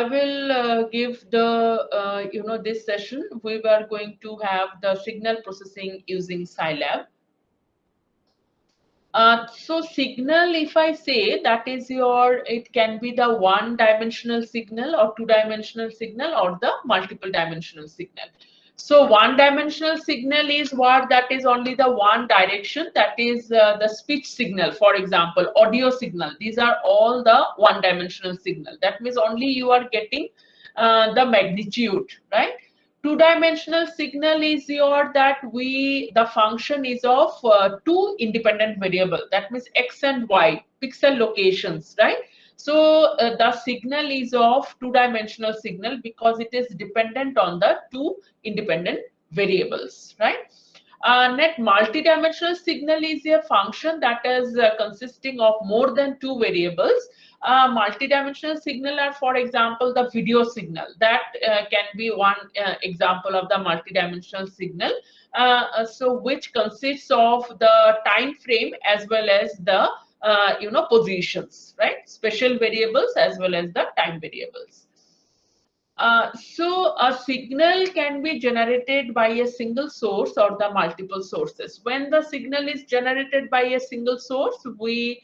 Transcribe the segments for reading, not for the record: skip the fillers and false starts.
I will give the this session. We were going to have the signal processing using Scilab. So signal, if I say that is it can be the one-dimensional signal or two-dimensional signal or the multiple-dimensional signal. So one-dimensional signal is what that is only the one direction, that is the speech signal, for example, audio signal. These are all the one-dimensional signal. That means only you are getting the magnitude, right? Two-dimensional signal is the function is of two independent variable, that means x and y, pixel locations, right? So the signal is of two-dimensional signal because it is dependent on the two independent variables, right? Net multidimensional signal is a function that is consisting of more than two variables. Multidimensional signal are, for example, the video signal. That can be one example of the multidimensional signal. So which consists of the time frame as well as the positions, right? Special variables as well as the time variables. So a signal can be generated by a single source or the multiple sources. When the signal is generated by a single source, we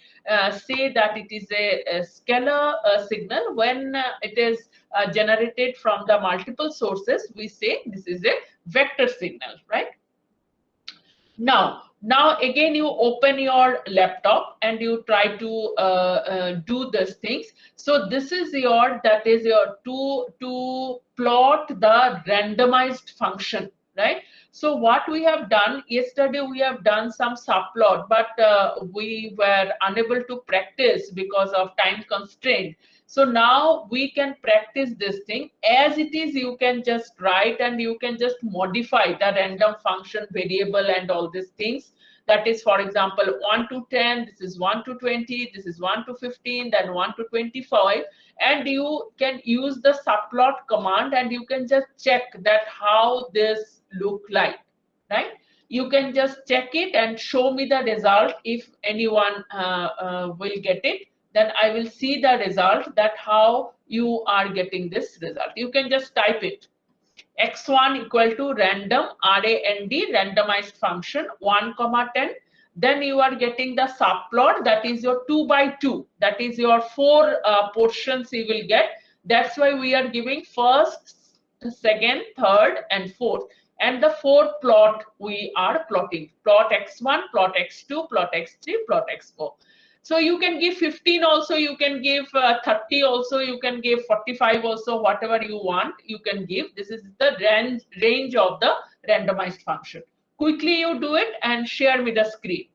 say that it is a scalar signal. When it is generated from the multiple sources, we say this is a vector signal, right? Now again you open your laptop and you try to do these things. So this is your to plot the randomized function, right? So what we have done yesterday, we have done some subplot, but we were unable to practice because of time constraint. So now we can practice this thing as it is. You can just write and you can just modify the random function variable and all these things. That is, for example, 1 to 10, this is 1 to 20, this is 1 to 15, then 1 to 25. And you can use the subplot command and you can just check that how this look like, right? You can just check it and show me the result. If anyone will get it, then I will see the result, that how you are getting this result. You can just type it. X1 equal to random, R-A-N-D, randomized function, 1, 10. Then you are getting the subplot, that is your 2 by 2. That is your 4 portions you will get. That's why we are giving first, second, third, and fourth. And the fourth plot we are plotting. Plot X1, plot X2, plot X3, plot X4. So you can give 15 also, you can give 30 also, you can give 45 also, whatever you want, you can give. This is the range of the randomized function. Quickly you do it and share me the screen.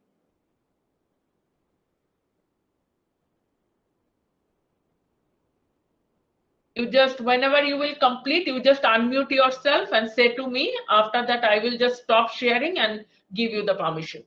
You just, whenever you will complete, you just unmute yourself and say to me. After that, I will just stop sharing and give you the permission.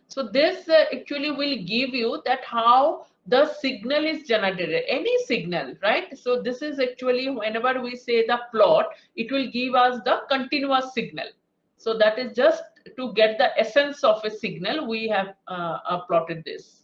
So this actually will give you that how the signal is generated, any signal, right? So this is actually, whenever we say the plot, it will give us the continuous signal. So that is just to get the essence of a signal, we have plotted this.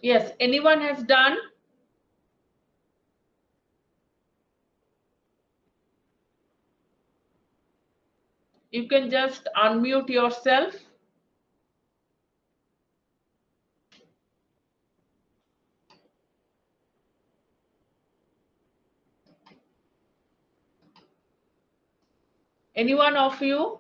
Yes, anyone has done? You can just unmute yourself. Any one of you?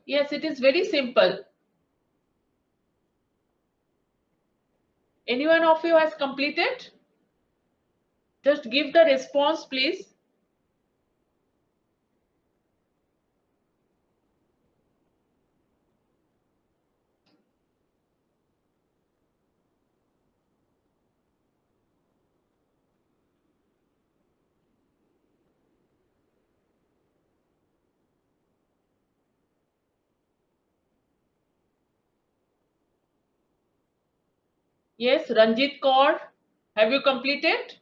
Yes, it is very simple. Any one of you has completed? Just give the response, please. Yes, Ranjit Kaur, have you completed?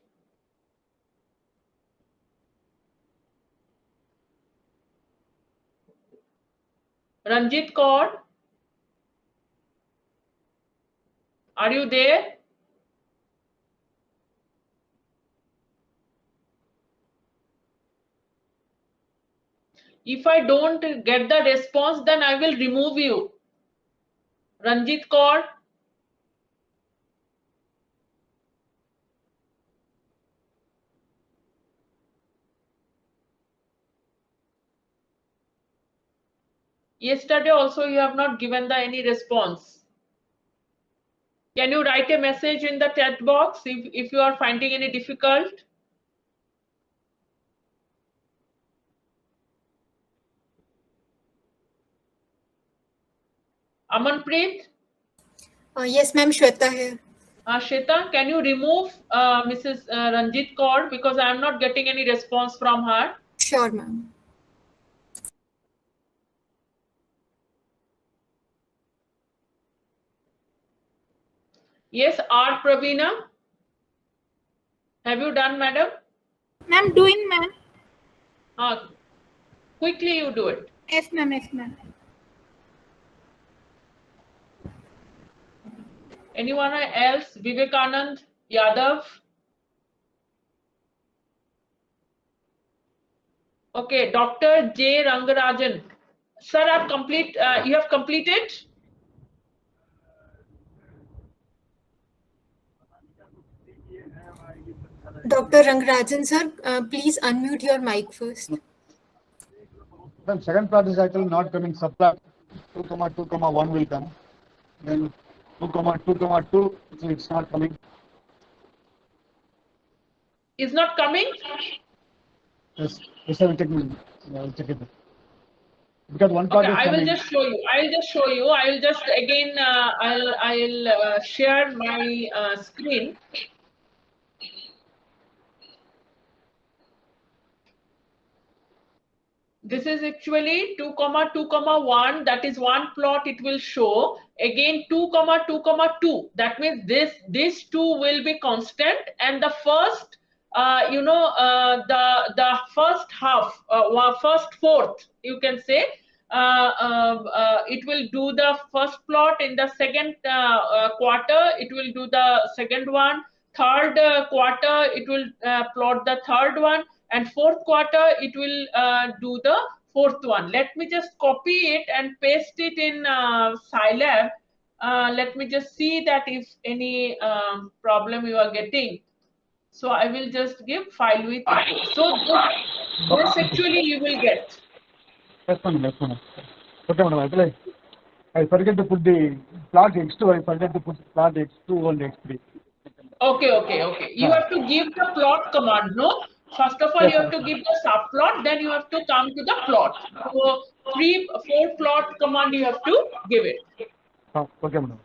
Ranjit Kaur, are you there? If I don't get the response, then I will remove you. Ranjit Kaur. Yesterday also you have not given the any response. Can you write a message in the chat box if you are finding any difficult? Amanpreet? Yes, ma'am, Shweta here. Shweta, can you remove Mrs. Ranjit Kaur because I am not getting any response from her? Sure, ma'am. Yes, R. Praveena? Have you done, madam? Ma'am, doing, ma'am. Quickly you do it. Yes, ma'am, yes, ma'am. Anyone else? Vivekanand Yadav? Okay, Dr. J. Rangarajan. Sir, you have completed? Dr. Rangarajan, sir, please unmute your mic first. Then second plot is actually not coming. Subplot 2, 2, 1 will come. Then 2, 2, 2, so it's not coming. Is not coming? Yes, I will check it. Because one part Okay, is I will coming. just show you. I will just again, I'll share my screen. This is actually 2, 2, 1. That is one plot it will show. Again 2, 2, 2. That means this 2 will be constant, and the first, the first half, first fourth, you can say, it will do the first plot. In the second quarter, it will do the second one. Third quarter, it will plot the third one, and fourth quarter it will do the fourth one. Let me just copy it and paste it in Scilab. Let me just see that if any problem you are getting. So I will just give file with echo. So this actually you will get. That's one. Okay, madam. I forget to put the plot x2. I forget to put plot x2 on x3. Okay. You have to give the plot command, no? First of all, Yes, you have to give the subplot, then you have to come to the plot. So 3, 4 plot command you have to give it. okay, madam.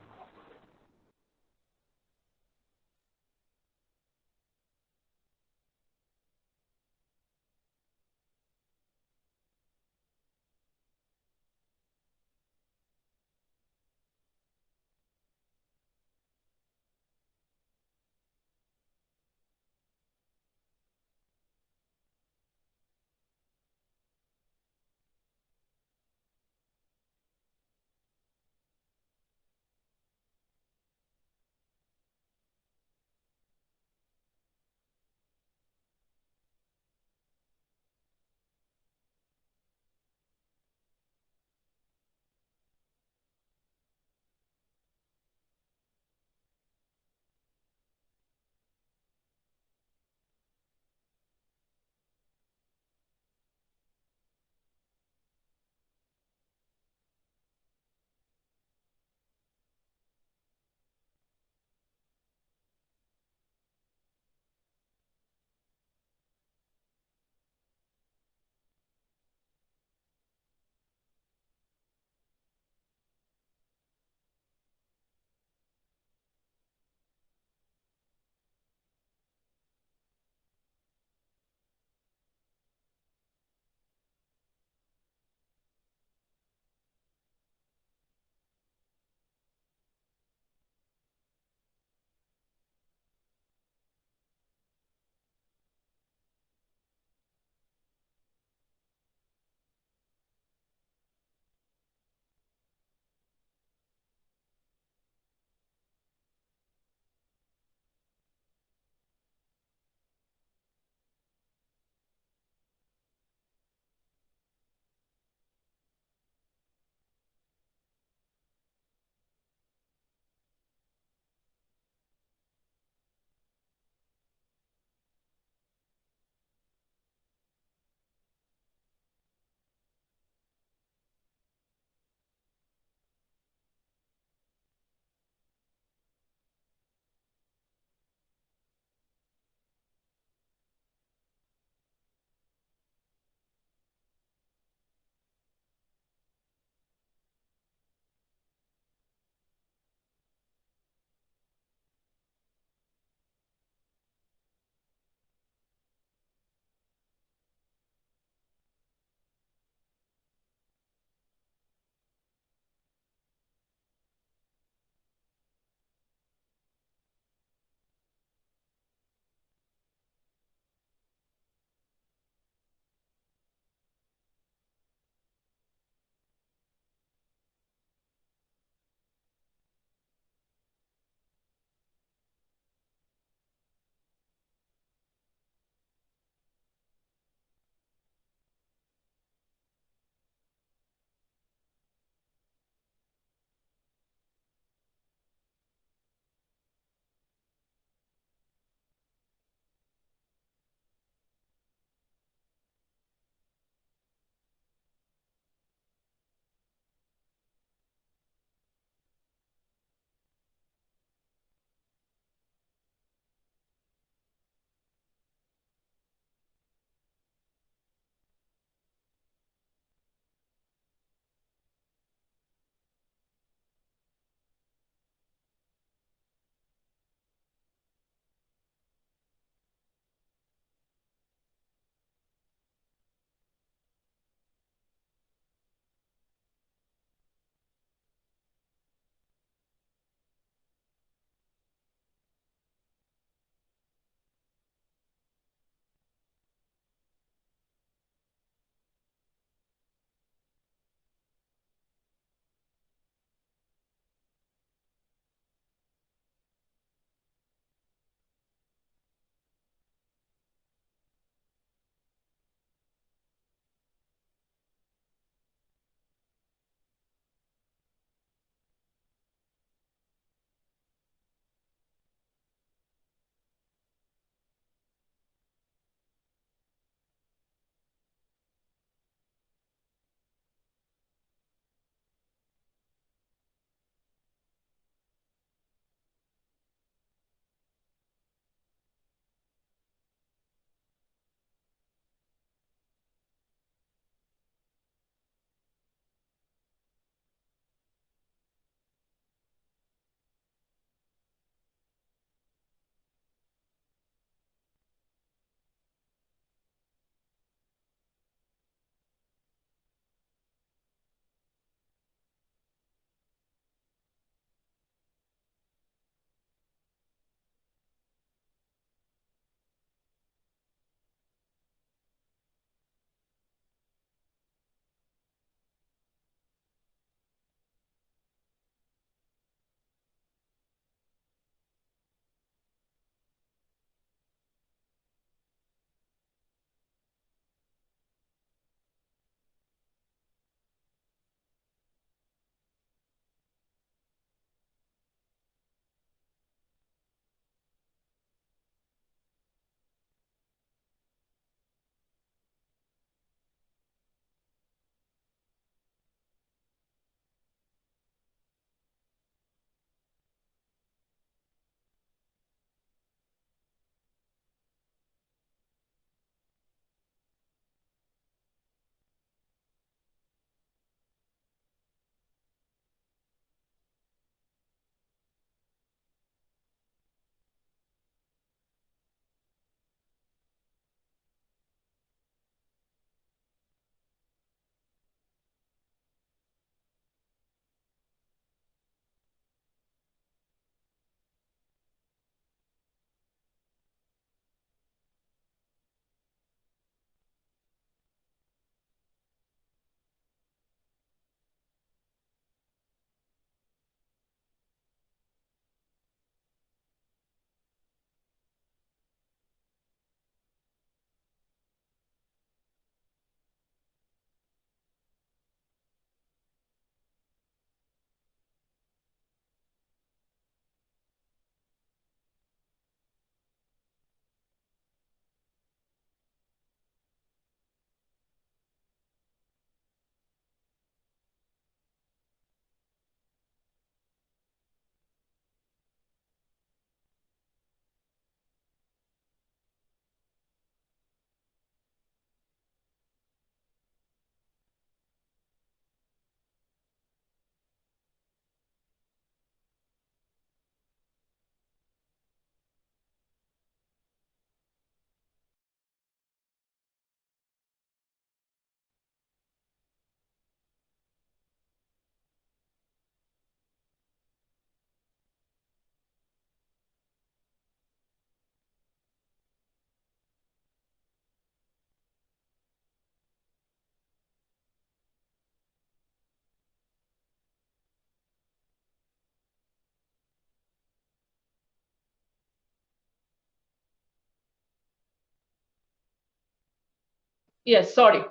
Yes, sorry.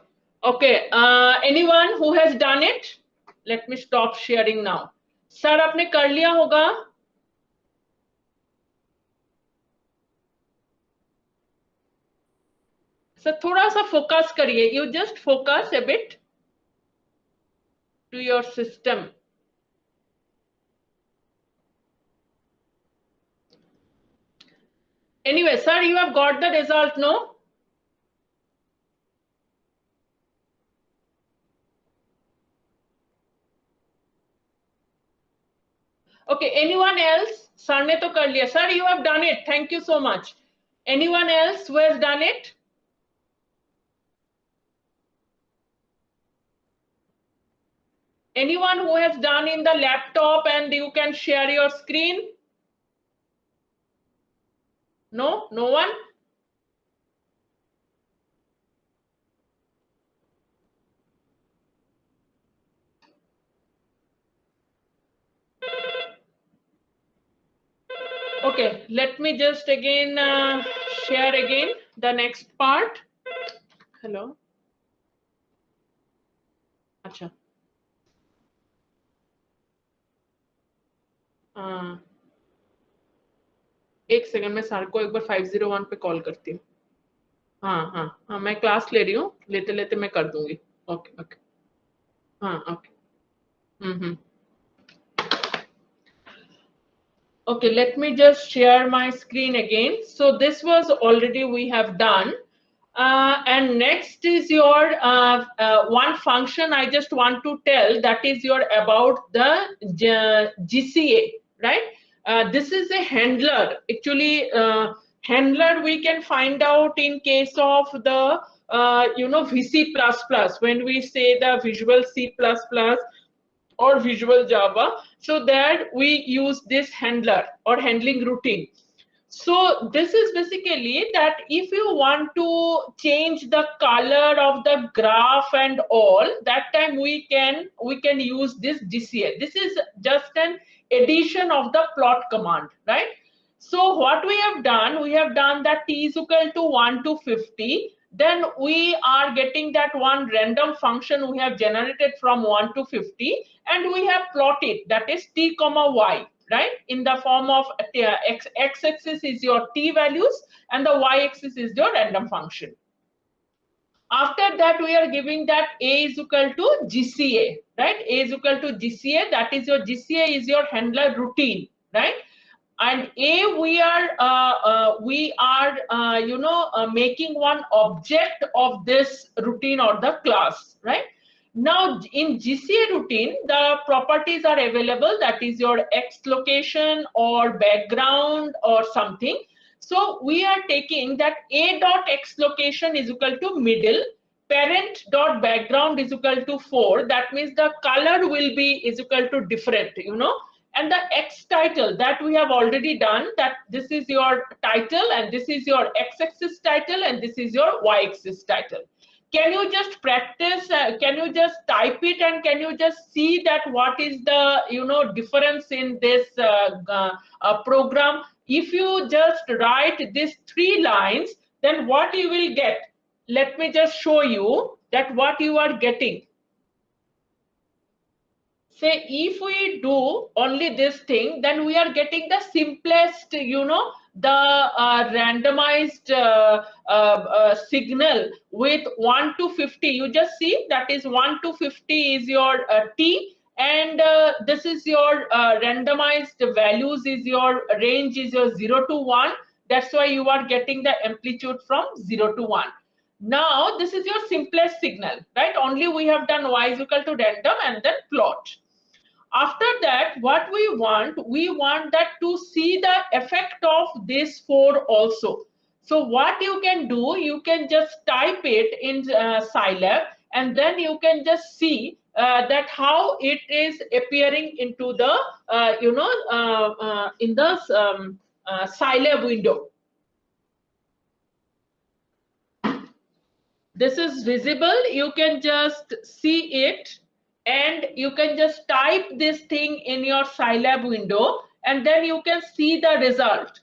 Okay, anyone who has done it? Let me stop sharing now. Sir, आपने कर लिया होगा? So थोड़ा सा focus करिए. You just focus a bit to your system. Anyway, sir, you have got the result, no? Okay, anyone else? Sir ने तो कर लिया. Sir, you have done it. Thank you so much. Anyone else who has done it? Anyone who has done in the laptop and you can share your screen? No? No one? Okay, let me just again share again the next part. Hello. Acha. एक second में sir को एक बार 501 पे call करती हूँ. हाँ हाँ हाँ, मैं क्लास ले रही हूँ, लेते लेते मैं कर दूंगी. Okay okay. हाँ okay. Okay, let me just share my screen again. So this was already we have done. And next is your one function I just want to tell, that is your about the GCA, right? This is a handler. Actually, handler we can find out in case of the VC++, when we say the Visual C++ or Visual Java, so that we use this handler or handling routine. So this is basically that if you want to change the color of the graph and all, that time we can use this GCA. This is just an addition of the plot command, right? So what we have done that t is equal to 1 to 50. Then we are getting that one random function we have generated from 1 to 50, and we have plotted, that is t comma y, right, in the form of x-axis is your t values and the y-axis is your random function. After that, we are giving that a is equal to GCA, right? A is equal to GCA, that is your GCA is your handler routine, right? And A, we are making one object of this routine or the class, right? Now in GCA routine, the properties are available, that is your X location or background or something. So we are taking that A dot X location is equal to middle, parent dot background is equal to 4. That means the color will be is equal to different, and the X title that we have already done, that this is your title and this is your X-axis title and this is your Y-axis title. Can you just practice, can you just type it and can you just see that what is the difference in this program? If you just write these 3 lines, then what you will get? Let me just show you that what you are getting. Say if we do only this thing, then we are getting the simplest, the randomized signal with 1 to 50. You just see that is 1 to 50 is your t, and this is your randomized values is your range is your 0 to 1. That's why you are getting the amplitude from 0 to 1. Now this is your simplest signal, right? Only we have done y is equal to random and then plot. After that, what we want that to see the effect of this 4 also. So what you can do, you can just type it in Scilab, and then you can just see that how it is appearing into the in the Scilab window. This is visible. You can just see it. And you can just type this thing in your Scilab window, and then you can see the result.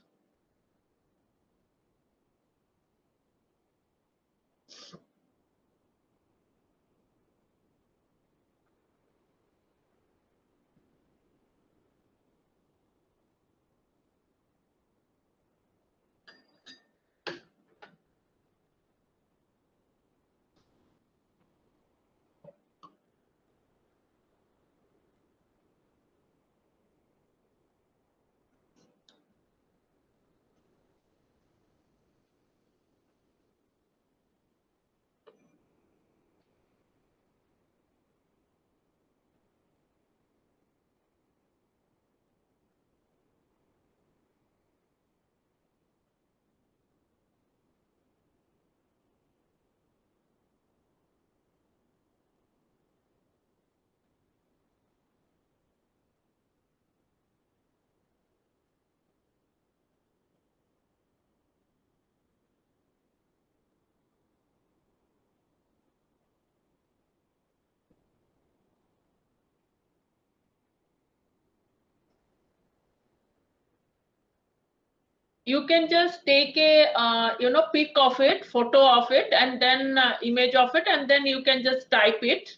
you can just take a pic of it, photo of it, and then image of it, and then you can just type it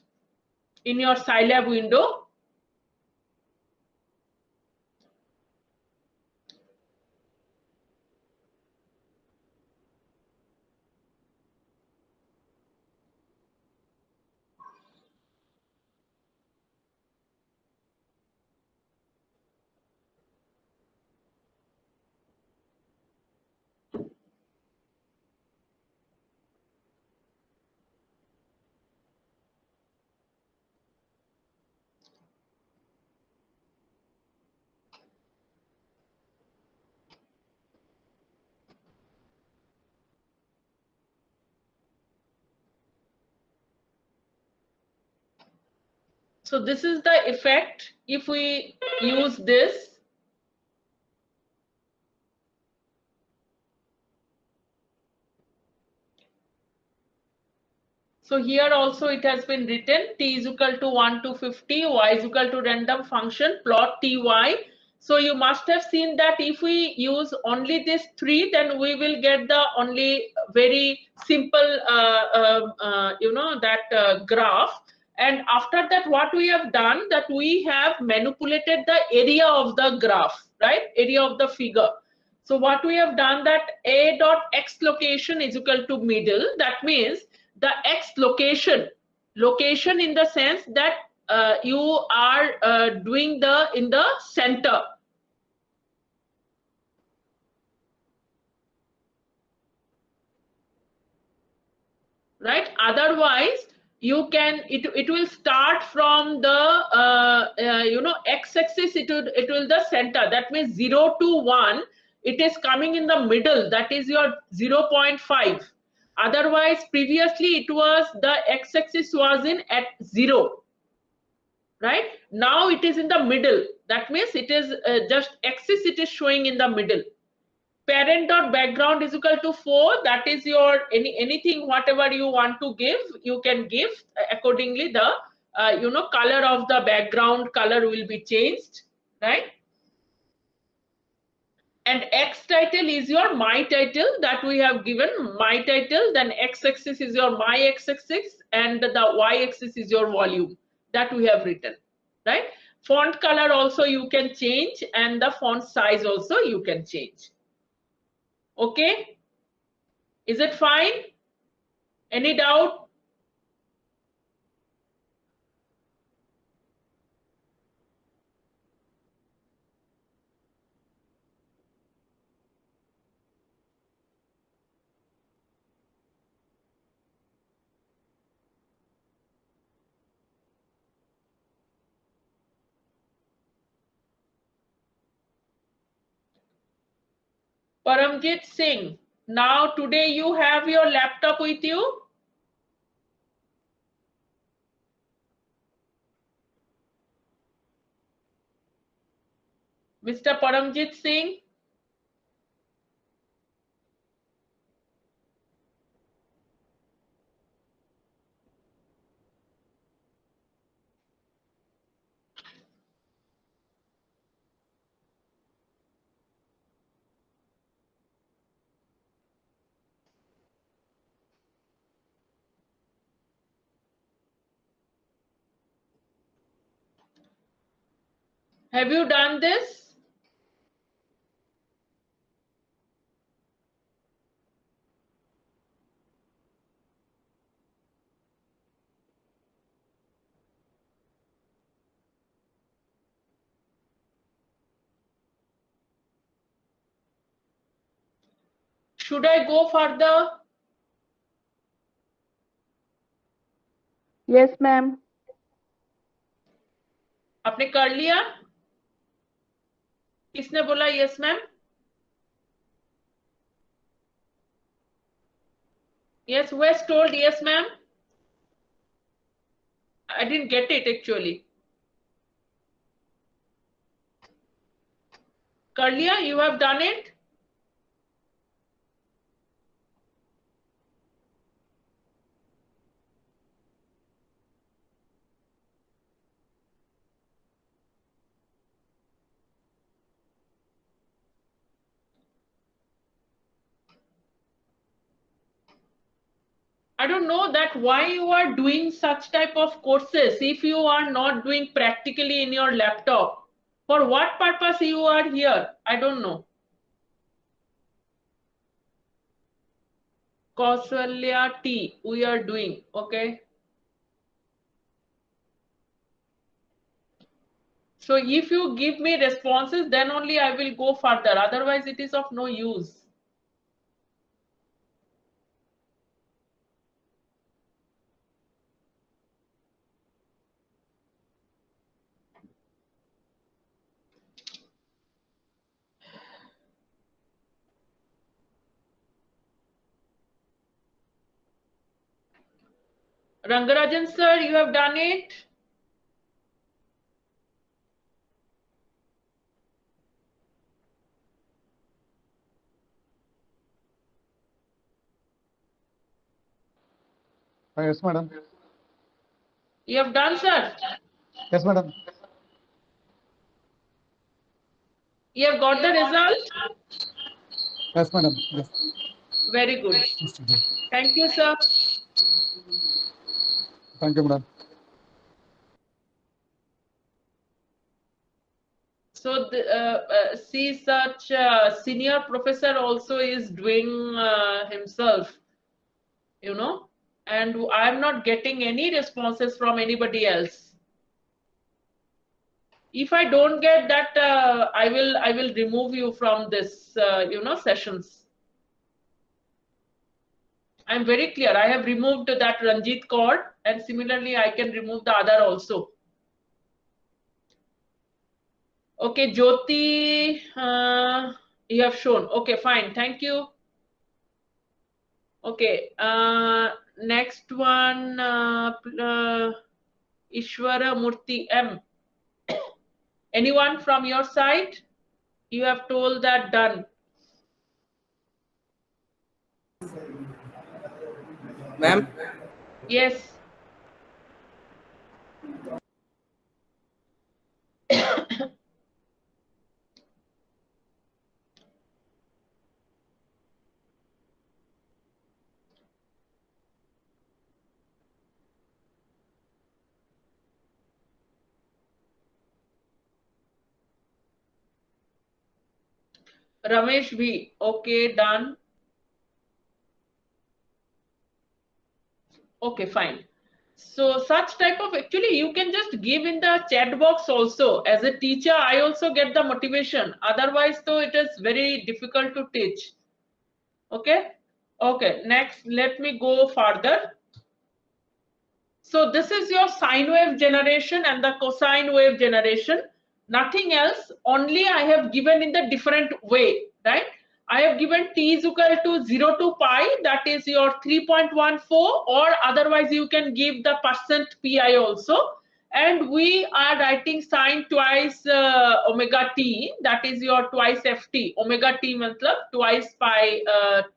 in your Scilab window. So this is the effect if we use this. So here also it has been written t is equal to 1 to 50, y is equal to random function, plot ty. So you must have seen that if we use only these three, then we will get the only very simple, graph. And after that, what we have done, that we have manipulated the area of the graph, right? Area of the figure. So what we have done, that a dot x location is equal to middle. That means the x location in the sense that you are doing in the center, right? Otherwise you can, it will start from the x-axis, it will the center. That means 0 to 1, it is coming in the middle, that is your 0.5. Otherwise previously it was the x-axis was in at 0, right? Now it is in the middle. That means it is just axis, it is showing in the middle. Parent dot background is equal to 4. That is your anything, whatever you want to give, you can give accordingly. The color of the background color will be changed, right? And x title is your my title, that we have given my title. Then x axis is your my x axis, and the y axis is your volume, that we have written, right? Font color also you can change, and the font size also you can change. Okay, is it fine? Any doubt? Paramjit Singh, now today you have your laptop with you? Mr. Paramjit Singh? Have you done this? Should I go further? Yes, ma'am. आपने कर लिया? किसने बोला yes ma'am? Yes, who has told yes ma'am? I didn't get it actually. कर लिया? You have done it? I don't know that why you are doing such type of courses if you are not doing practically in your laptop. For what purpose you are here? I don't know. Kausalya T, we are doing, okay. So if you give me responses, then only I will go further. Otherwise, it is of no use. Rangarajan sir, you have done it. Yes, madam. You have done, sir. Yes, madam. You have got the result. Yes, madam. Yes. Very good. Thank you, sir. Thank you, madam. So see, such senior professor also is doing himself, you know, and I'm not getting any responses from anybody else. If I don't get that, I will remove you from this, you know, sessions. I'm very clear. I have removed that Ranjit Kaur, and similarly, I can remove the other also. Okay, Jyoti, you have shown. Okay, fine. Thank you. Okay, next one, Ishwara Murthy M. Anyone from your side? You have told that done. Ma'am? Yes. Ramesh V. Okay, done. Okay, fine. So such type of, actually you can just give in the chat box also. As a teacher, I also get the motivation. Otherwise, though, it is very difficult to teach. Okay. Okay. Next, let me go further. So this is your sine wave generation and the cosine wave generation. Nothing else. Only I have given in the different way, right? I have given t is equal to 0 to pi, that is your 3.14, or otherwise you can give the percent pi also. And we are writing sine twice omega t, that is your twice ft. Omega t matlab twice pi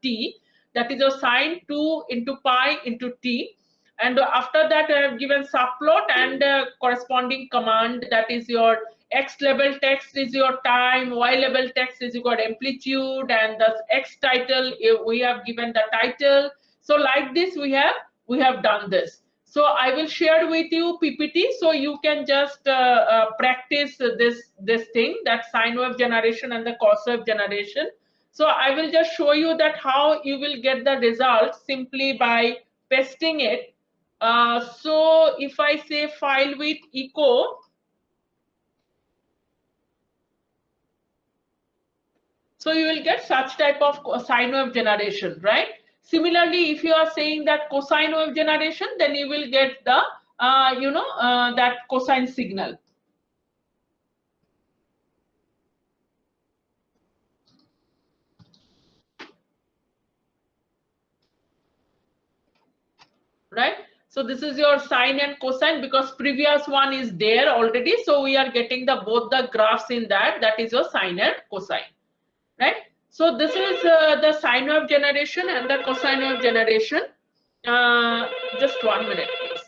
t, that is your sine 2 into pi into t. And after that I have given subplot and corresponding command, that is your x label text is your time, y label text is your amplitude, and the x title we have given the title. So like this we have done this. So I will share with you PPT, so you can just practice this thing, that sine wave generation and the cos wave generation. So I will just show you that how you will get the result simply by pasting it. So if I say file with echo, so you will get such type of sine wave generation, right? Similarly, if you are saying that cosine wave generation, then you will get the that cosine signal. Right? So this is your sine and cosine, because previous one is there already. So we are getting the both the graphs in that. That is your sine and cosine, right? So this is the sine wave generation and the cosine wave generation. Just 1 minute, please.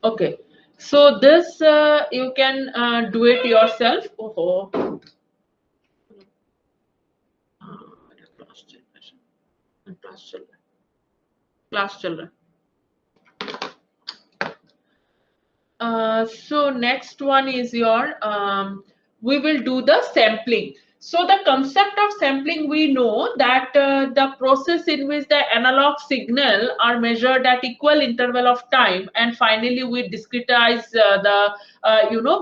Okay, so this you can do it yourself. Oh, class children. So next one is your we will do the sampling. So the concept of sampling, we know that the process in which the analog signal are measured at equal interval of time, and finally we discretize the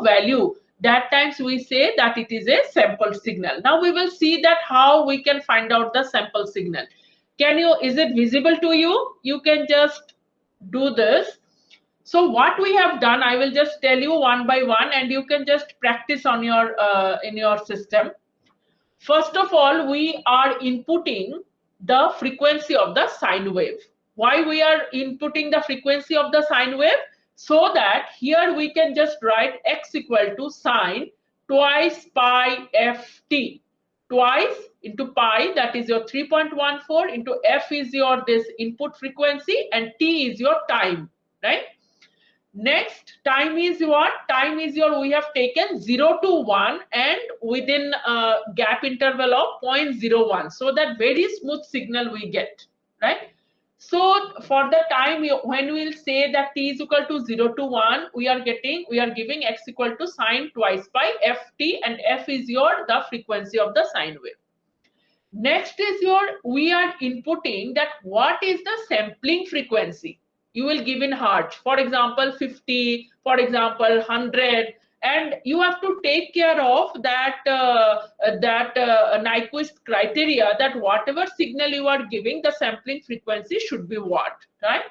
value. That times we say that it is a sample signal. Now we will see that how we can find out the sample signal. Is it visible to you? You can just do this. So what we have done, I will just tell you one by one, and you can just practice on your in your system. First of all, we are inputting the frequency of the sine wave. Why we are inputting the frequency of the sine wave? So that here we can just write x equal to sine twice pi ft. Twice into pi, that is your 3.14, into f is your this input frequency, and t is your time, right? Next, time is what? Time is your, we have taken 0 to 1 and within a gap interval of 0.01. So that very smooth signal we get, right? So for the time, when we will say that t is equal to 0 to 1, we are giving x equal to sine twice pi ft, and f is the frequency of the sine wave. Next is we are inputting that what is the sampling frequency. You will give in hertz, for example 50, for example 100, and you have to take care of that Nyquist criteria, that whatever signal you are giving, the sampling frequency should be what, right?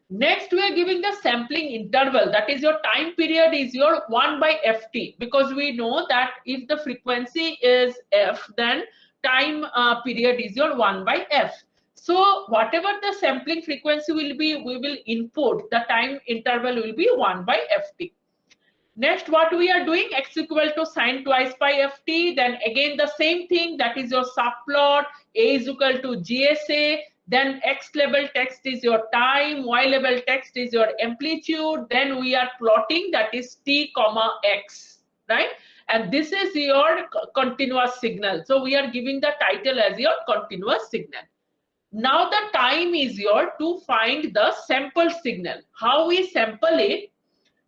Next, we are giving the sampling interval, that is your time period is your 1 by ft, because we know that if the frequency is f, then time period is your 1 by f. So whatever the sampling frequency will be, we will input, the time interval will be 1 by ft. Next, what we are doing, x equal to sine twice pi ft, then again the same thing, that is your subplot, a is equal to GSA, then x label text is your time, y label text is your amplitude, then we are plotting, that is t comma x, right? And this is your continuous signal. So we are giving the title as your continuous signal. Now the time is your to find the sample signal. How we sample it?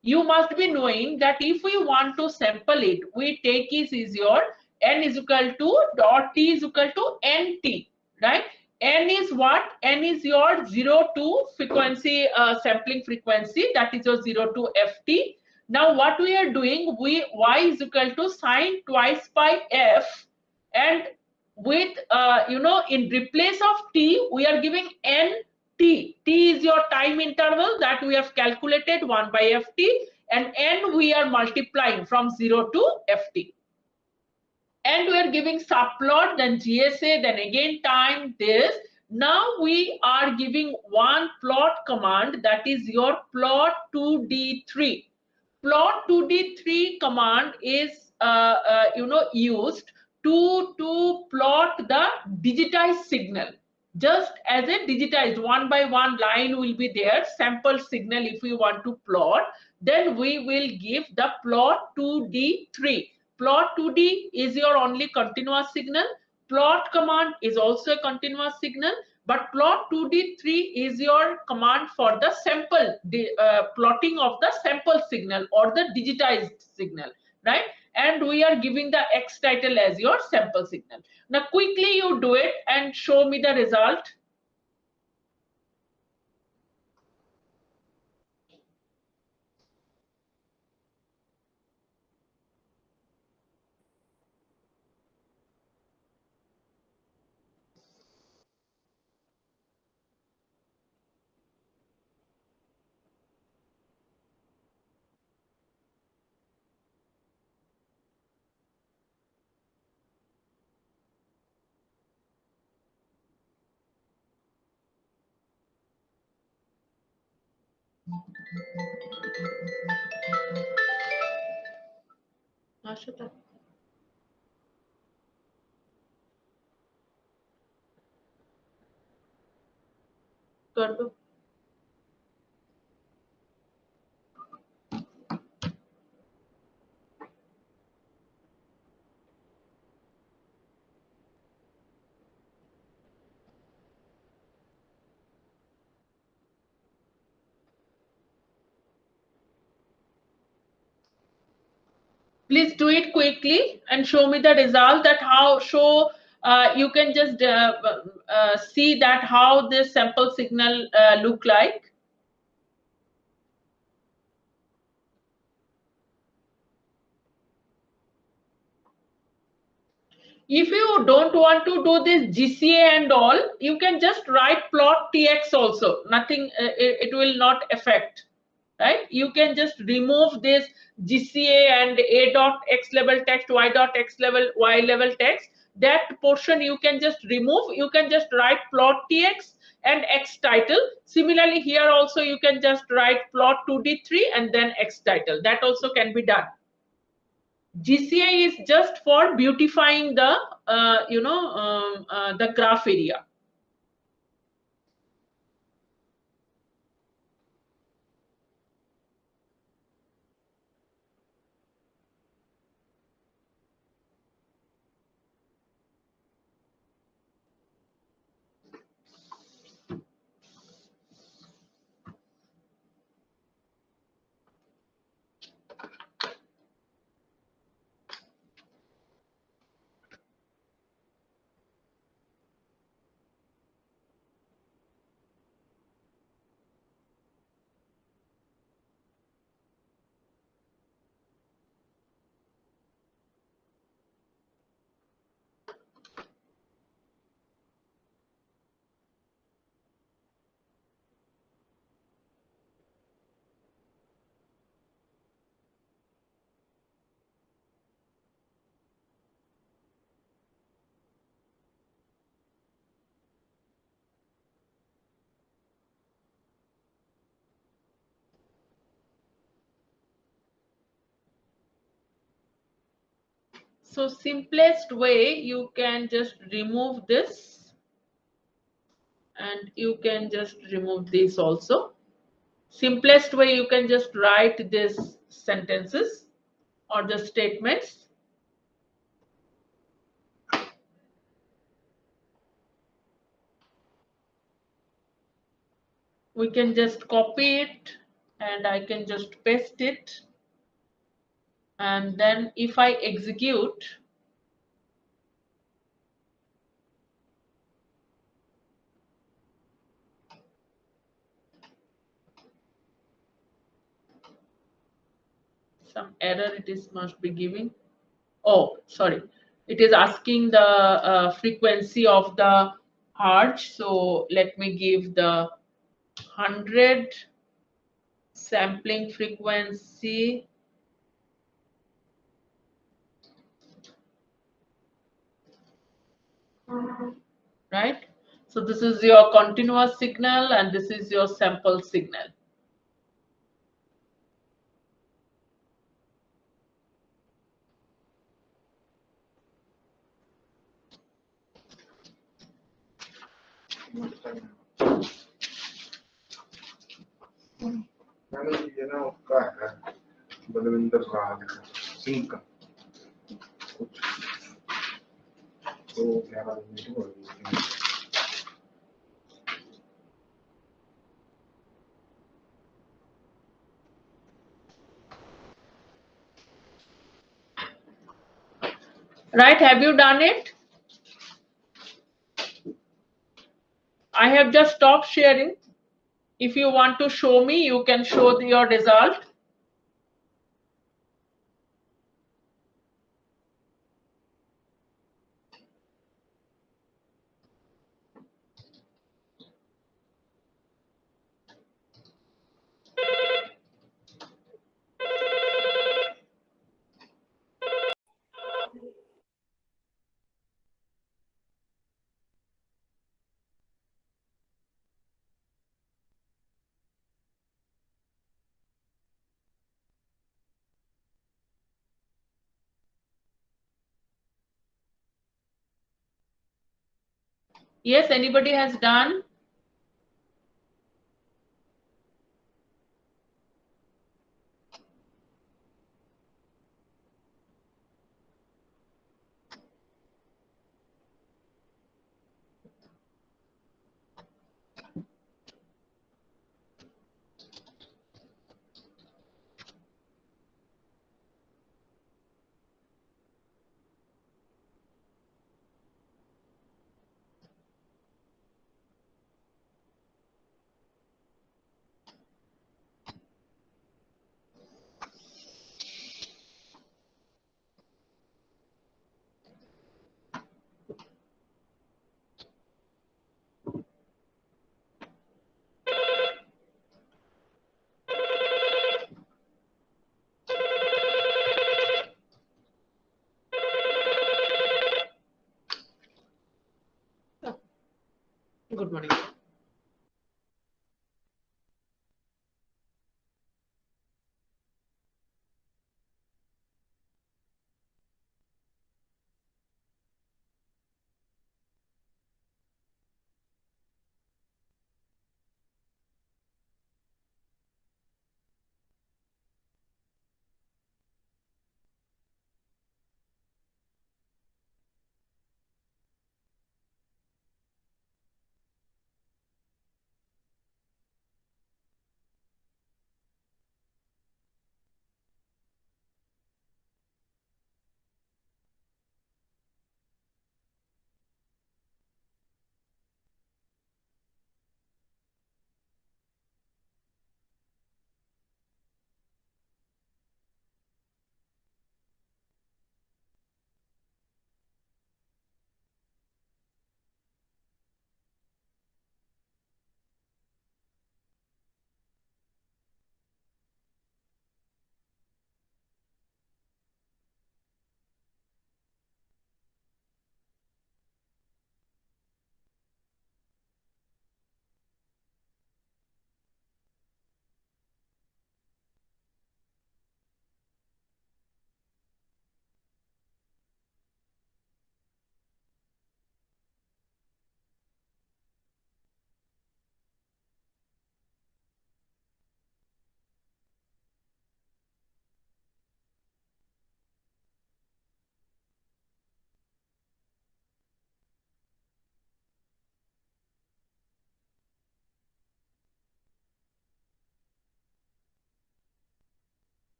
You must be knowing that if we want to sample it, we take is your n is equal to dot t is equal to nt, right? N is what? N is your 0 to frequency, sampling frequency, that is your 0 to ft. Now what we are doing, y is equal to sine twice pi f, and with in replace of t, we are giving n t. T is your time interval that we have calculated 1 by ft, and n we are multiplying from 0 to ft. And we are giving subplot, then GSA, then again time, this. Now we are giving one plot command, that is your plot 2D3. Plot 2D3 command is used to plot the digitized signal. Just as a digitized, one by one line will be there, sample signal if we want to plot, then we will give the plot 2D3. Plot 2D is your only continuous signal. Plot command is also a continuous signal, but plot 2D3 is your command for the sample, plotting of the sample signal or the digitized signal, right? And we are giving the X title as your sample signal. Now quickly you do it and show me the result. कर दो Please do it quickly and show me the result. That how show you can just see that how this sample signal look like. If you don't want to do this GCA and all, you can just write plot TX also. Nothing, it will not affect, right? You can just remove this GCA and A dot X level text, Y dot X level, Y level text. That portion you can just remove. You can just write plot TX and X title. Similarly, here also you can just write plot 2D3 and then X title. That also can be done. GCA is just for beautifying the the graph area. So simplest way, you can just remove this and you can just remove this also. Simplest way, you can just write these sentences or the statements. We can just copy it and I can just paste it. And then if I execute, some error it is must be giving. Oh, sorry. It is asking the frequency of the hertz. So let me give the 100 sampling frequency. Right? So this is your continuous signal and this is your sample signal. मैंने ये ना उसका है बलविंदर राग सिंह का कुछ तो 11 meeting हो गई Right? Have you done it? I have just stopped sharing. If you want to show me, you can show your result. Yes, anybody has done? Good morning.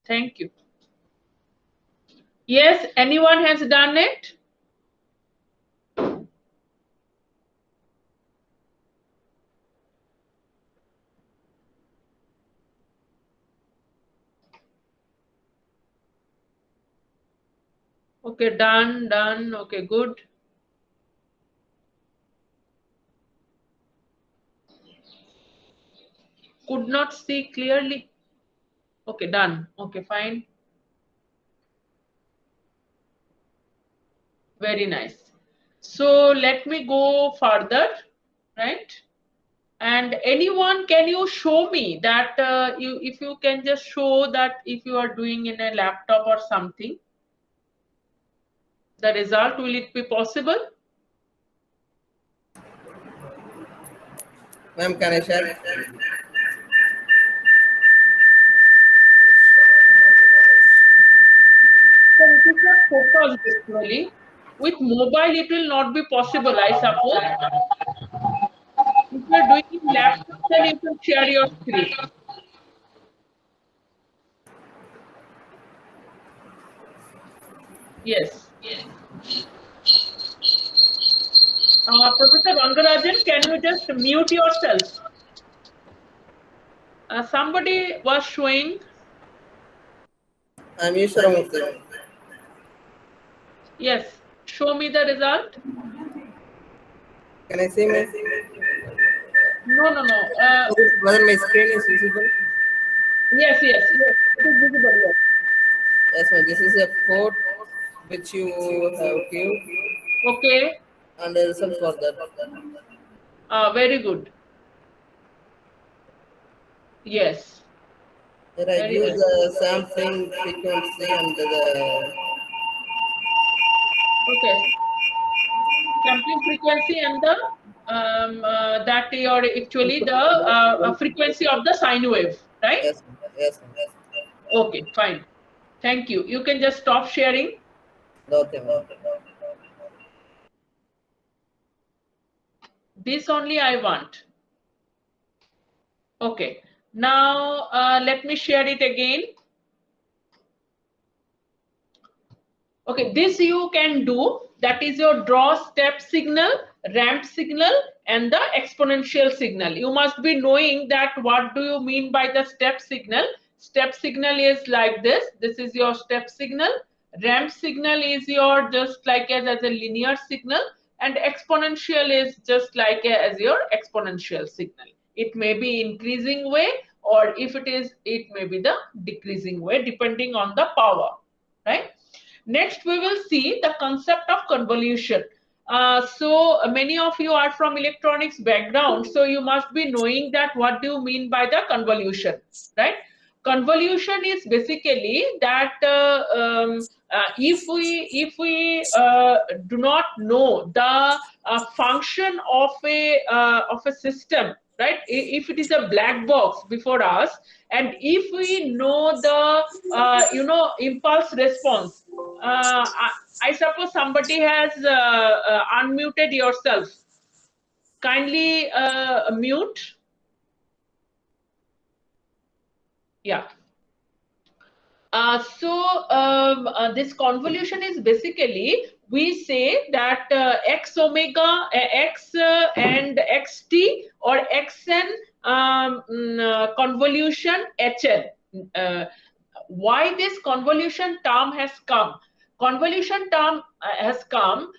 Thank you. Yes, anyone has done it? Okay, done. Okay, good. Could not see clearly. Okay, done. Okay, fine. Very nice. So let me go further, right? And anyone, can you show me that if you can just show that if you are doing in a laptop or something, the result, will it be possible? Ma'am, can I share? Thank you, sir. focused actually. With mobile, it will not be possible, I suppose. If you are doing in laptop, then you can share your screen. Yes. Professor Rangarajan, can you just mute yourself? Somebody was showing. I'm Ishwaramurthy. Yes. Show me the result. Can I see my? No. Whether my screen is visible? Yes. It is visible. Yes. Yes, ma'am. This is a code which you have given. Okay. And the result for that. Very good. Yes. Then I use the sampling frequency and the. Okay. Sampling frequency and the that your actually the frequency of the sine wave, right? Yes. Okay, fine. Thank you. You can just stop sharing. Okay. This only I want. Okay. Now let me share it again. Okay, this you can do. That is your draw step signal, ramp signal, and the exponential signal. You must be knowing that what do you mean by the step signal. Step signal is like this. This is your step signal. Ramp signal is your just like as a linear signal, and exponential is just like as your exponential signal. It may be increasing way, or if it may be the decreasing way depending on the power, right? Next, we will see the concept of convolution. So many of you are from electronics background, so you must be knowing that what do you mean by the convolution, right? Convolution is basically that if we do not know the function of a system, right? If it is a black box before us, and if we know the impulse response, I suppose somebody has unmuted yourself. Kindly mute. Yeah. This convolution is basically, we say that x omega, x and xt or xn convolution hn. Why this convolution term has come? Convolution term has come,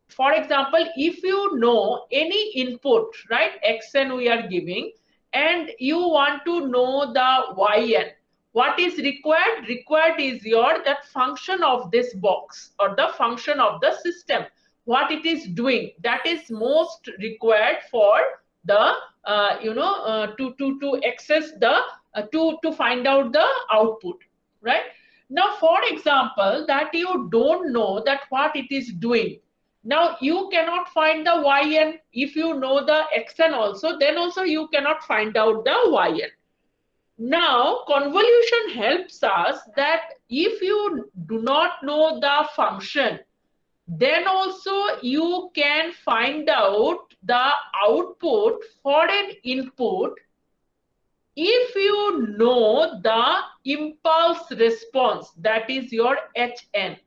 for example, if you know any input, right, xn we are giving, and you want to know the yn, what is required? Required is that function of this box or the function of the system, what it is doing. That is most required for the to access the to find out the output, right? Now, for example, that you don't know that what it is doing. Now you cannot find the yn. If you know the xn also, then also you cannot find out the yn. Now, convolution helps us that if you do not know the function, then also you can find out the output for an input if you know the impulse response, that is your hn.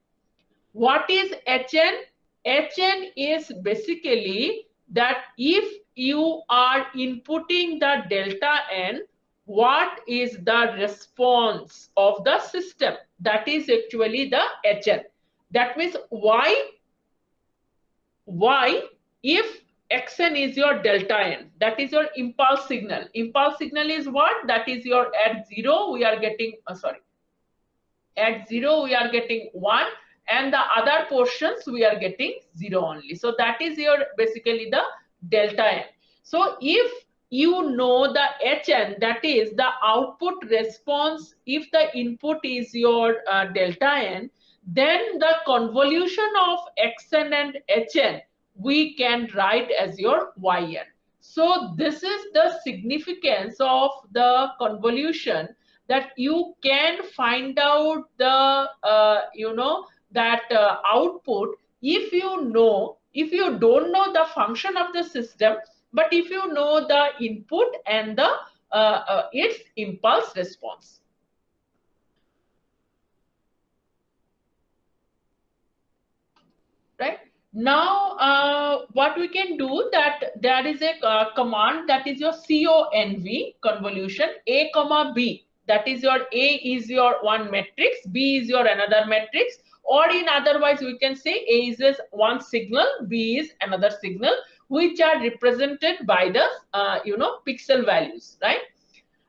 What is hn? hn is basically that if you are inputting the delta n, what is the response of the system? That is actually the hn. That means y if xn is your delta n, that is your impulse signal. Impulse signal is what? That is your at 0 we are getting at 0 we are getting 1, and the other portions we are getting 0 only. So that is your basically the delta n. So if you know the hn, that is the output response, if the input is your delta n, then the convolution of xn and hn we can write as your yn. So this is the significance of the convolution, that you can find out the that output if you don't know the function of the system, but if you know the input and the its impulse response. Right? Now, what we can do, that there is a command that is your conv convolution a comma b. That is your A is your one matrix, B is your another matrix, or in otherwise we can say A is one signal, B is another signal, which are represented by the pixel values, right?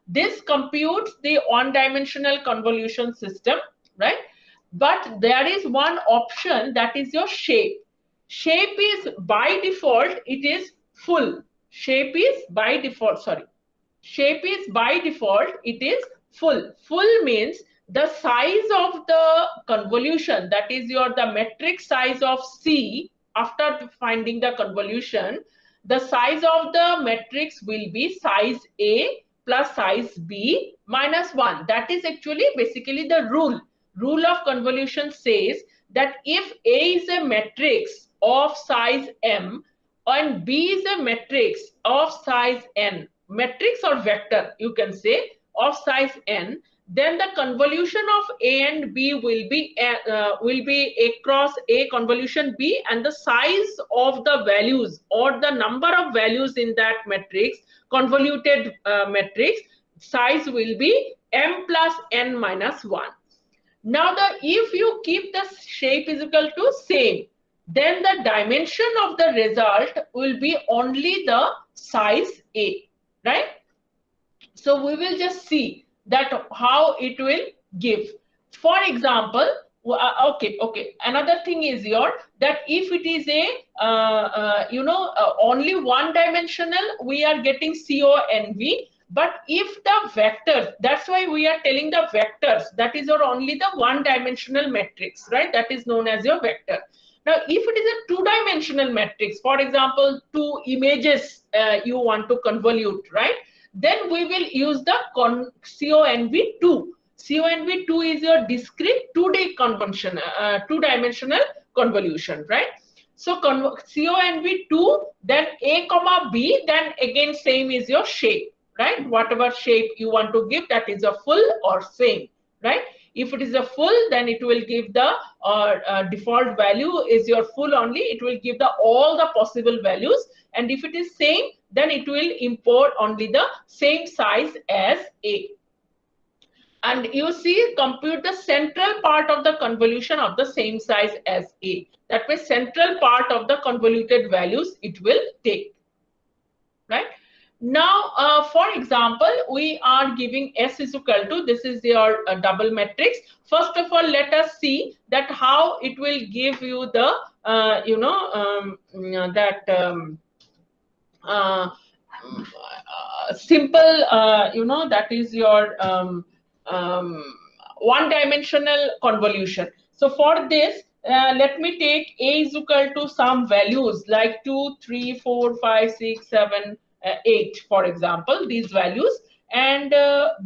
This computes the one-dimensional convolution system, right? But there is one option, that is your shape. Shape is by default, it is full. Shape is by default, it is full. Full means the size of the convolution, that is the metric size of C after finding the convolution, the size of the matrix will be size A plus size B minus 1. That is actually basically the rule. Rule of convolution says that if A is a matrix of size M and B is a matrix of size N, matrix or vector you can say, of size N, then the convolution of A and B will be A cross A convolution B, and the size of the values or the number of values in that matrix, convoluted matrix, size will be M plus N minus 1. Now if you keep the shape is equal to same, then the dimension of the result will be only the size A, right? So we will just see that how it will give. For example, okay. Another thing is that if it is a only one dimensional, we are getting conv. But if the vectors, that's why we are telling the vectors, that is only the one-dimensional matrix, right? That is known as your vector. Now, if it is a two-dimensional matrix, for example, two images you want to convolute, right? Then we will use the conv2. conv2 is your discrete two-dimensional convolution, right? So conv2, then A comma B, then again same is your shape, right? Whatever shape you want to give, that is a full or same, right? If it is a full, then it will give the default value is your full only. It will give the all the possible values. And if it is same, then it will import only the same size as A. And you see, compute the central part of the convolution of the same size as A. That means central part of the convoluted values it will take, right? Now, for example, we are giving S is equal to, this is your double matrix. First of all, let us see that how it will give you the, simple, that is your one-dimensional convolution. So for this, let me take A is equal to some values like 2, 3, 4, 5, 6, 7, 8, for example, these values, and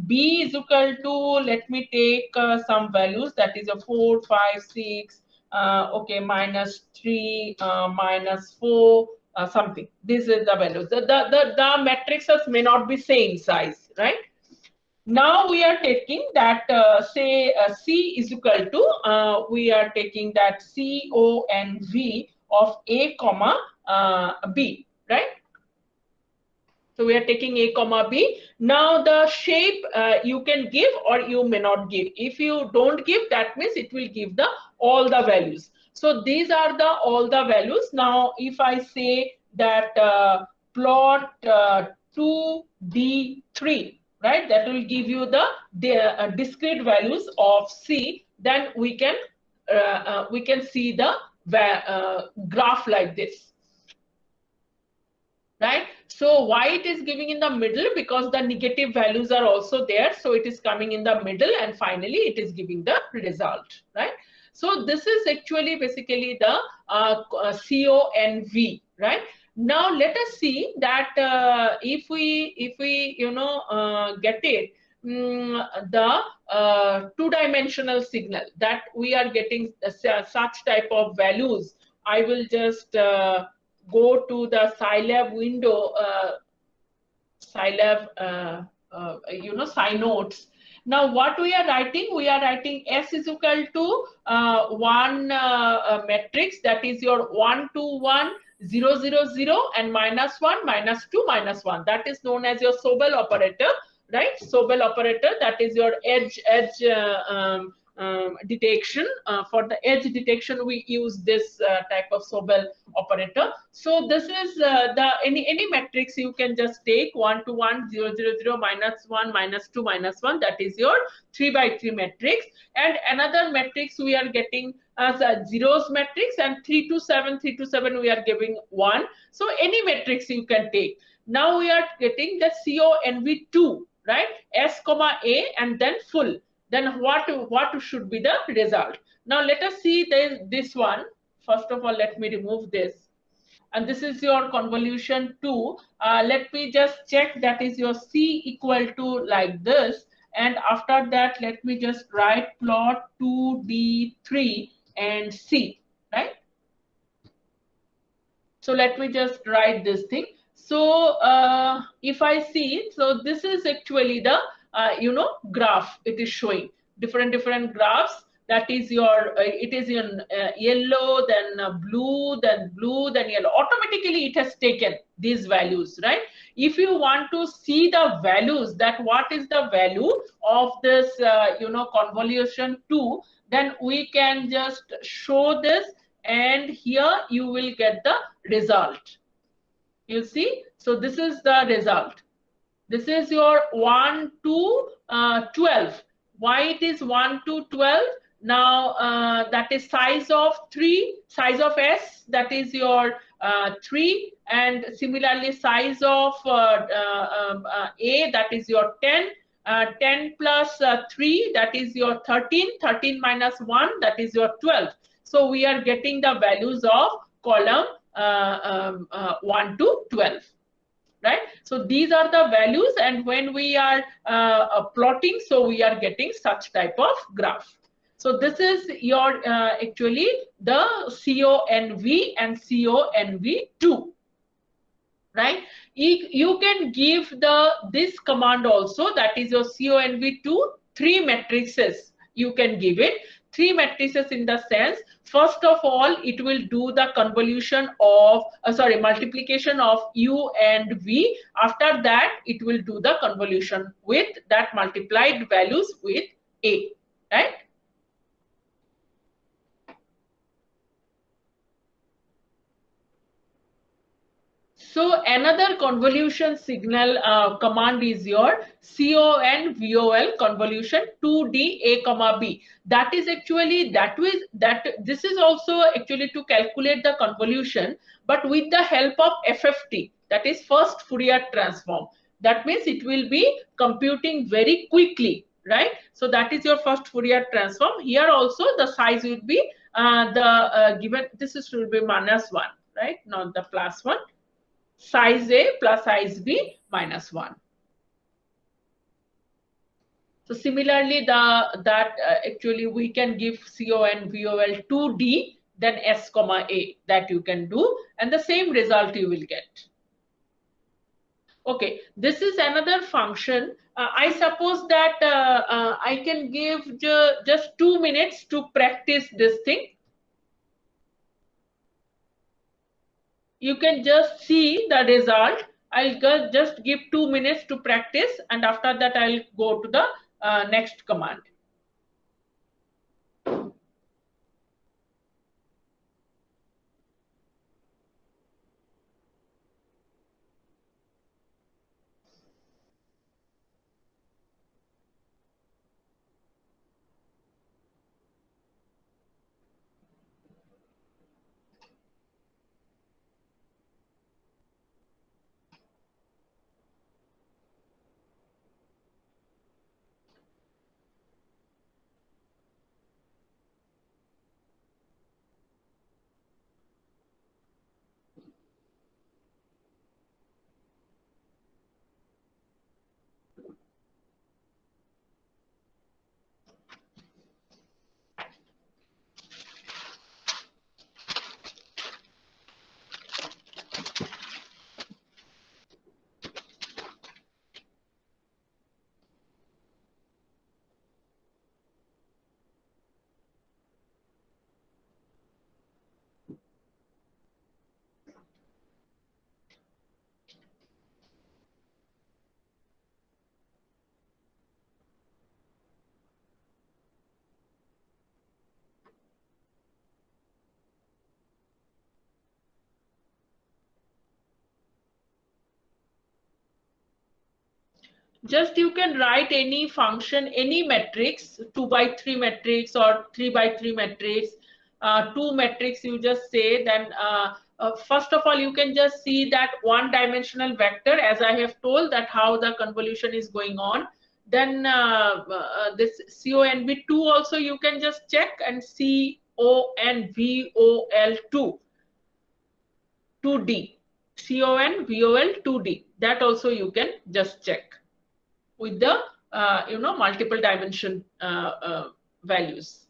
B is equal to, let me take some values, that is a 4, 5, 6, okay, minus 3, minus 4, something. This is the values. The matrices may not be same size, right? Now we are taking that, say C is equal to, we are taking that conv of A comma B, right? So we are taking A comma B. Now the shape you can give or you may not give. If you don't give, that means it will give the all the values. So these are the all the values. Now if I say that plot 2D3, right, that will give you the discrete values of C. Then we can see the graph like this. Right? So why it is giving in the middle? Because the negative values are also there. So it is coming in the middle and finally it is giving the result, right? So this is actually basically the conv, right? Now let us see that if we get it, the two-dimensional signal that we are getting such type of values. I will just go to the Scilab window, Scilab, notes. Now, what we are writing? We are writing S is equal to one matrix, that is your 1 2 1 0 0 0 and -1 -2 -1. That is known as your Sobel operator, right? Sobel operator, that is your edge detection. For the edge detection, we use this type of Sobel operator. So this is the any matrix you can just take 1 to 1 0 0 0 -1 -2 -1. That is your 3 by 3 matrix. And another matrix we are getting as a zeros matrix, and 3 to 7 3 to 7 we are giving 1. So any matrix you can take. Now we are getting the CONV2, right? S comma A and then full. Then what should be the result? Now let us see this one. First of all, let me remove this. And this is your convolution 2. Let me just check that is your C equal to like this. And after that, let me just write plot 2D3 and C, right? So let me just write this thing. So if I see, so this is actually the graph. It is showing different graphs. That is your it is in yellow, then blue, then yellow. Automatically it has taken these values, right? If you want to see the values, that what is the value of this convolution 2, then we can just show this, and here you will get the result. You see, so this is the result. This is your 1 to 12. Why it is 1 to 12? Now that is size of 3, size of S, that is your 3, and similarly size of A, that is your 10. 10 plus 3, that is your 13. 13 minus 1, that is your 12. So we are getting the values of column 1 to 12. Right? So these are the values, and when we are plotting, so we are getting such type of graph. So this is your actually the CONV and CONV2. Right? You can give this command also, that is your CONV2, 3 matrices. You can give it 3 matrices in the sense, first of all, it will do the convolution of multiplication of U and V. After that, it will do the convolution with that multiplied values with A, right? So another convolution signal command is your CONVOL convolution 2D A comma B. That is actually this is also actually to calculate the convolution, but with the help of FFT, that is first Fourier transform. That means it will be computing very quickly, right? So that is your first Fourier transform. Here also the size will be given. This should be -1, right? Not the +1. Size A plus size B -1. So similarly, actually we can give CONVOL 2D, then S comma A, that you can do, and the same result you will get. Okay, this is another function. I suppose that I can give just 2 minutes to practice this thing. You can just see the result. I'll just give 2 minutes to practice, and after that I'll go to the next command. Just you can write any function, any matrix, 2 by 3 matrix or 3 by 3 matrix, 2 matrix you just say. Then first of all you can just see that one dimensional vector, as I have told that how the convolution is going on. Then this CONV2 also you can just check, and CONVOL2 2D, CONVOL 2D, that also you can just check with the multiple dimension values.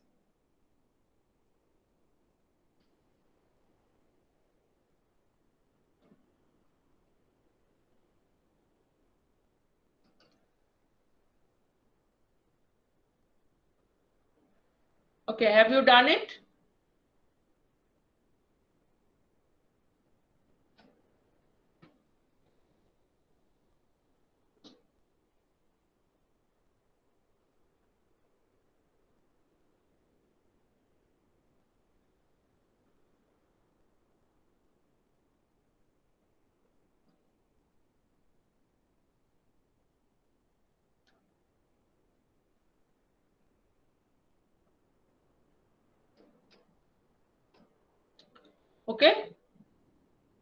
Okay, have you done it? Okay,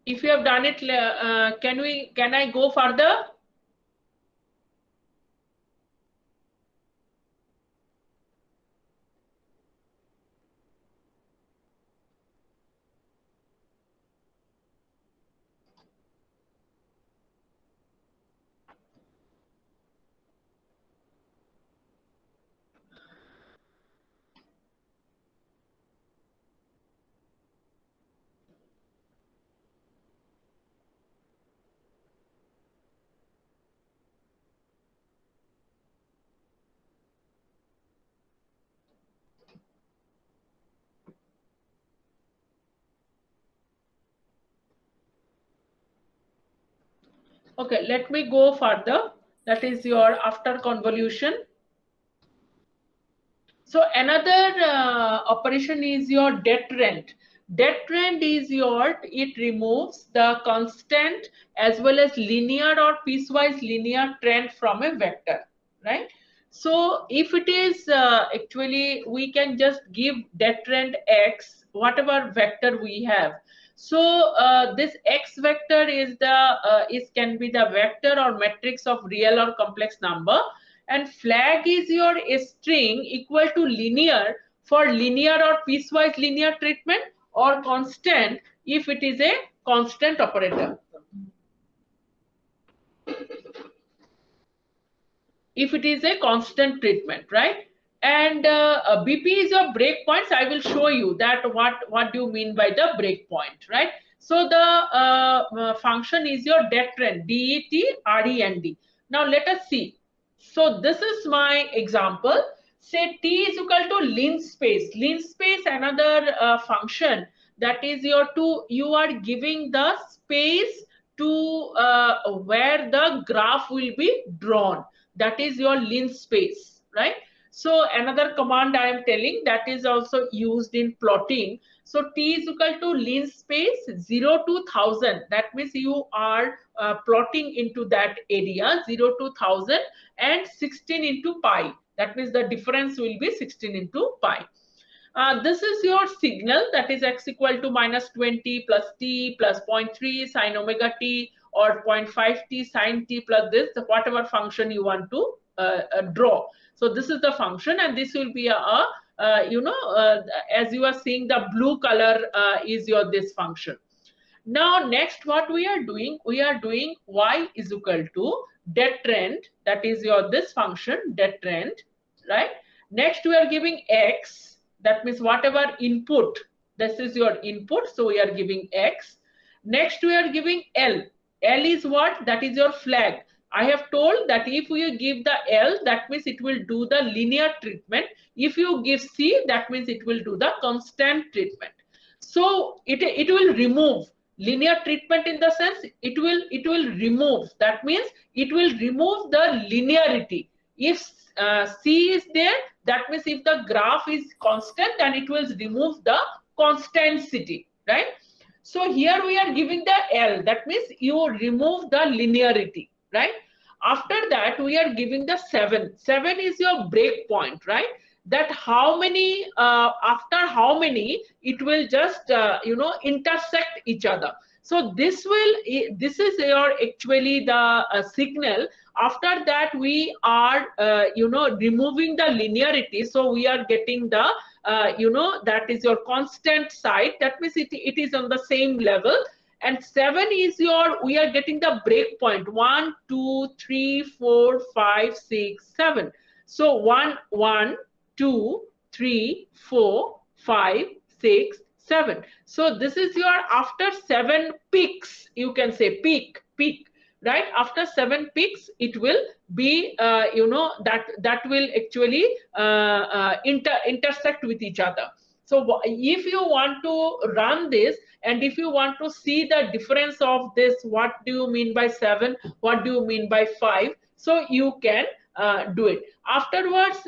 if you have done it, can I go further? Okay, let me go further. That is your after convolution. So another operation is your detrend. Detrend is it removes the constant as well as linear or piecewise linear trend from a vector, right? So if it is actually, we can just give detrend x, whatever vector we have. So this x vector is can be the vector or matrix of real or complex number, and flag is your string equal to linear for linear or piecewise linear treatment, or constant if it is a constant operator. If it is a constant treatment, right? And BP is your breakpoints. I will show you that what do you mean by the breakpoint, right? So the function is your detrend, DETREND. Now let us see. So this is my example. Say T is equal to linspace. Linspace, another function, that is you are giving the space to where the graph will be drawn. That is your linspace, right? So another command I am telling, that is also used in plotting. So T is equal to linspace 0 to 1000. That means you are plotting into that area 0 to 1000 and 16 into pi. That means the difference will be 16 into pi. This is your signal, that is x equal to -20 plus t plus 0.3 sine omega t, or 0.5 t sine t plus this, whatever function you want to draw. So this is the function, and this will be as you are seeing, the blue color is your this function. Now next what we are doing y is equal to detrend, that is your this function detrend, right? Next we are giving x, that means whatever input, this is your input, so we are giving x. Next we are giving L. L is what? That is your flag. I have told that if you give the L, that means it will do the linear treatment. If you give C, that means it will do the constant treatment. So it will remove linear treatment, in the sense it will remove, that means it will remove the linearity. If C is there, that means if the graph is constant, then it will remove the constancy, right? So here we are giving the L, that means you remove the linearity, right? After that we are giving the 7. 7 is your break point, right? That how many, after how many, it will just, intersect each other. So this is your actually the signal. After that, we are, removing the linearity. So we are getting the, that is your constant side. That means it is on the same level. And 7 is your, we are getting the break point. 1, 2, 3, 4, 5, 6, 7. So 1, 1, 2, 3, 4, 5, 6, 7. So this is your after 7 peaks, you can say peak, right? After 7 peaks, it will be, that will actually intersect with each other. So if you want to run this, and if you want to see the difference of this, what do you mean by 7? What do you mean by 5? So you can do it. Afterwards,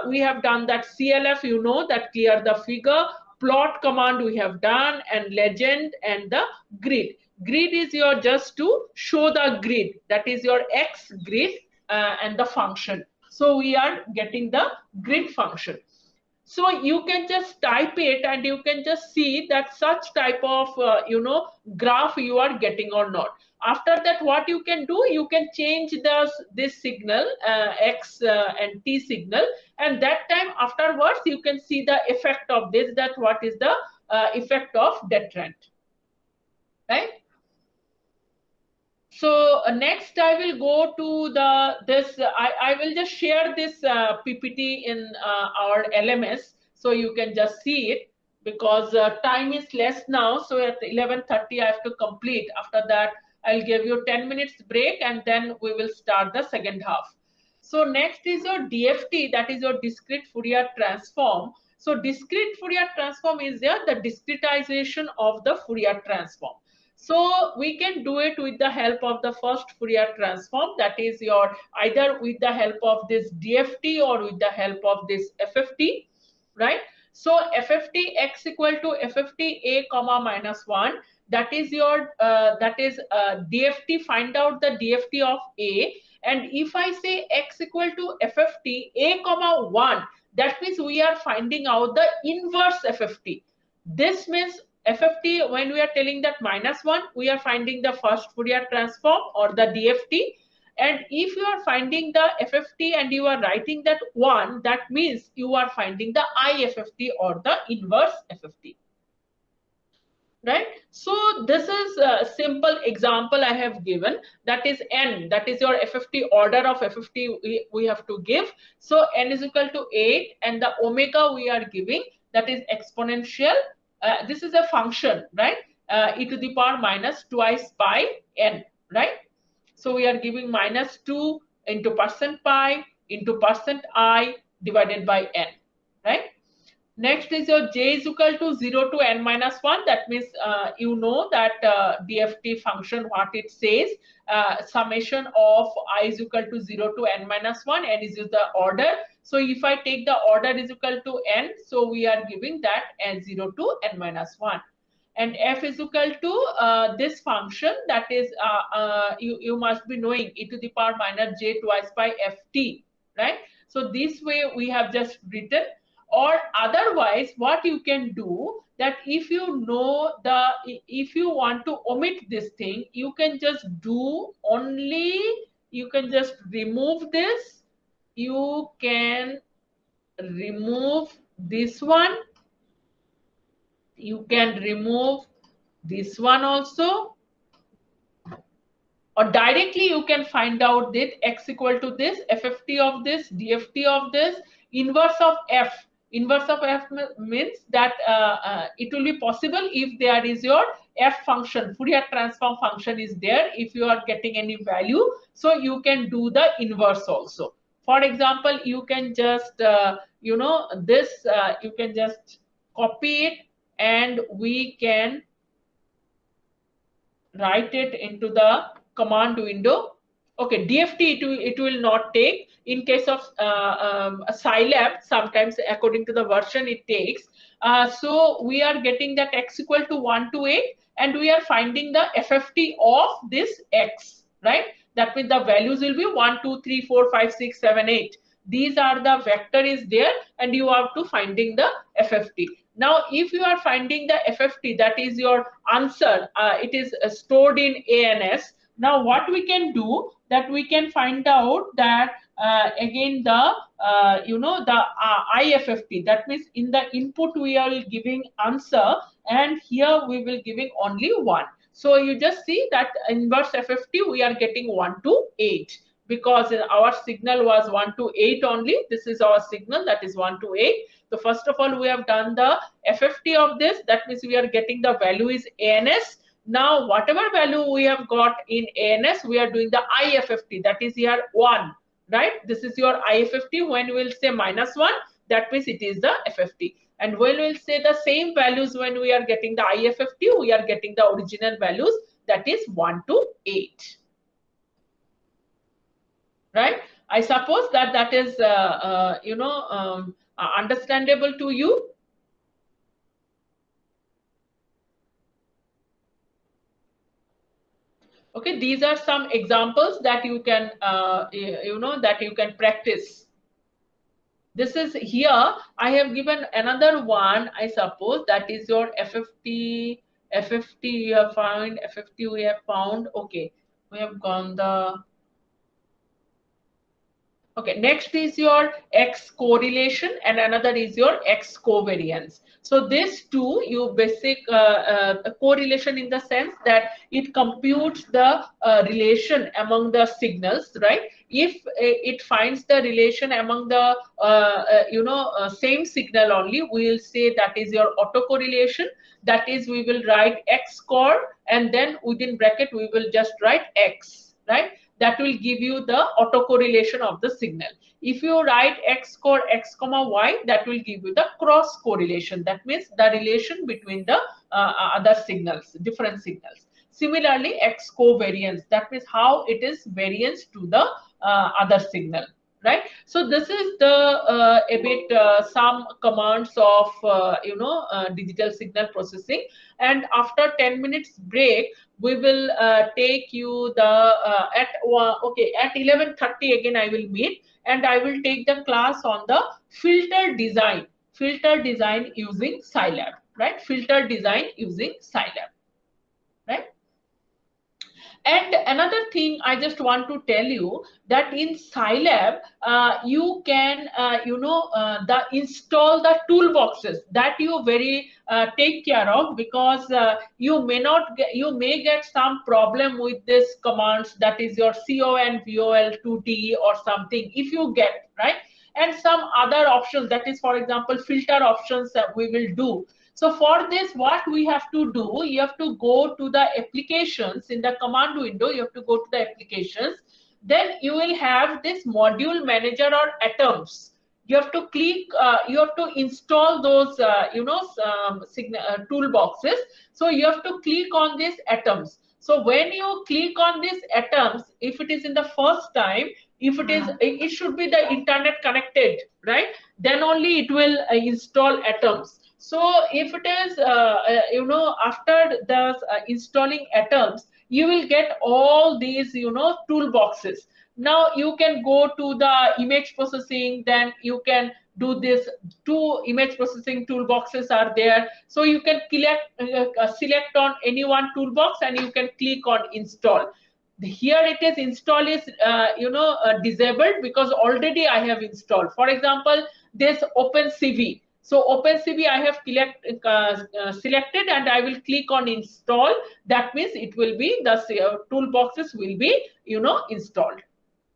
we have done that CLF, that clear the figure, plot command we have done, and legend and the grid. Grid is your just to show the grid. That is your X grid and the function. So we are getting the grid function. So you can just type it and you can just see that such type of, graph you are getting or not. After that, what you can do, you can change this signal, X and T signal. And that time afterwards, you can see the effect of this, that what is the effect of deterrent, right? So next I will go to I will just share this PPT in our LMS, so you can just see it, because time is less now. So at 11:30 I have to complete. After that, I'll give you 10 minutes break, and then we will start the second half. So next is your DFT, that is your discrete Fourier transform. So discrete Fourier transform is the discretization of the Fourier transform. So we can do it with the help of the first Fourier transform, that is your either with the help of this DFT or with the help of this FFT, right? So FFT x equal to FFT a comma minus 1, that is your DFT, find out the DFT of a. And if I say x equal to FFT a comma 1, that means we are finding out the inverse FFT. This means FFT, when we are telling that minus 1, we are finding the first Fourier transform or the DFT. And if you are finding the FFT and you are writing that 1, that means you are finding the IFFT or the inverse FFT. Right? So this is a simple example I have given. That is n, that is your FFT, order of FFT we have to give. So n is equal to 8, and the omega we are giving, that is exponential. This is a function, right? E to the power minus twice pi n, right? So we are giving minus 2 into percent pi into percent I divided by n, right? Next is your j is equal to 0 to n minus 1. That means you know that DFT function, what it says, summation of I is equal to 0 to n minus 1, n is the order. So if I take the order is equal to n, so we are giving that n 0 to n minus 1. And f is equal to this function, that is, you must be knowing e to the power minus j twice by ft, right? So this way we have just written. Or otherwise, what you can do, that if you know if you want to omit this thing, you can just do only, you can just remove this, you can remove this one, you can remove this one also, or directly you can find out that x equal to this, FFT of this, DFT of this, inverse of f. Inverse of f means that it will be possible if there is your f function, Fourier transform function is there, if you are getting any value, so you can do the inverse also. For example, you can just, you can just copy it and we can write it into the command window. Okay, DFT it will not take. In case of Scilab, sometimes according to the version it takes. So we are getting that x equal to 1 to 8, and we are finding the FFT of this x, right? That means the values will be 1, 2, 3, 4, 5, 6, 7, 8. These are the vector is there, and you have to finding the FFT. Now, if you are finding the FFT, that is your answer. It is stored in ANS. Now, what we can do, that we can find out that again the the IFFT. That means in the input we are giving answer, and here we will giving only 1. So you just see that inverse FFT we are getting 1 to 8. Because our signal was 1 to 8 only. This is our signal, that is 1 to 8. So first of all, we have done the FFT of this. That means we are getting the value is ANS. Now, whatever value we have got in ANS, we are doing the IFFT. That is here 1, right? This is your IFFT. When we will say -1, that means it is the FFT. And when we will say the same values when we are getting the IFFT, we are getting the original values, that is 1 to 8. Right? I suppose that that is, understandable to you. Okay, these are some examples that you can, that you can practice. This is here. I have given another one. I suppose that is your FFT. FFT you have found. FFT we have found. Okay, we have gone the. Okay, next is your X correlation and another is your X covariance. So these two, you basic correlation in the sense that it computes the relation among the signals, right? If it finds the relation among the same signal only, we will say that is your autocorrelation. That is, we will write X core and then within bracket we will just write X, right? That will give you the autocorrelation of the signal. If you write X core X comma Y, that will give you the cross correlation. That means the relation between the other signals, different signals. Similarly, X covariance, that means how it is variance to the other signal, right? So this is the a bit some commands of digital signal processing. And after 10 minutes break, we will take you the at 11:30 again I will meet, and I will take the class on the filter design using Scilab, right? Filter design using Scilab, right? And another thing I just want to tell you that in Scilab, you can, install the toolboxes that you very take care of, because you may get some problem with this commands, that is your CON, VOL, 2T or something if you get, right? And some other options, that is, for example, filter options that we will do. So for this, what we have to do, you have to go to the applications in the command window. You have to go to the applications. Then you will have this module manager or atoms. You have to click. You have to install those, toolboxes. So you have to click on these atoms. So when you click on these atoms, if it is in the first time, if it is, it should be the internet connected, right? Then only it will install atoms. So if it is, after the installing atoms, you will get all these, toolboxes. Now you can go to the image processing, then you can do this. 2 image processing toolboxes are there. So you can select on any one toolbox and you can click on install. Here it is install is, disabled because already I have installed. For example, this OpenCV. So OpenCV I have selected and I will click on install. That means it will be the toolboxes will be installed,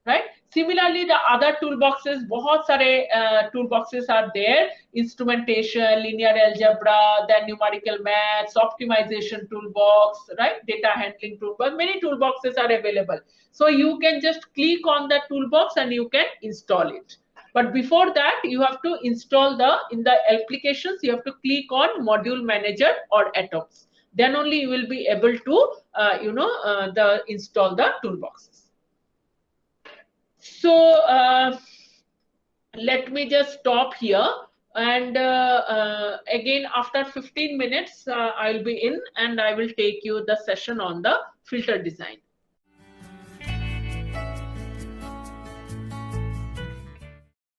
right? Similarly, the other toolboxes, बहुत सारे toolboxes are there. Instrumentation, linear algebra, then numerical maths, optimization toolbox, right? Data handling toolbox. Many toolboxes are available. So you can just click on the toolbox and you can install it. But before that, you have to install in the applications, you have to click on module manager or atoms. Then only you will be able to, install the toolboxes. So let me just stop here. And again, after 15 minutes, I'll be in and I will take you the session on the filter design.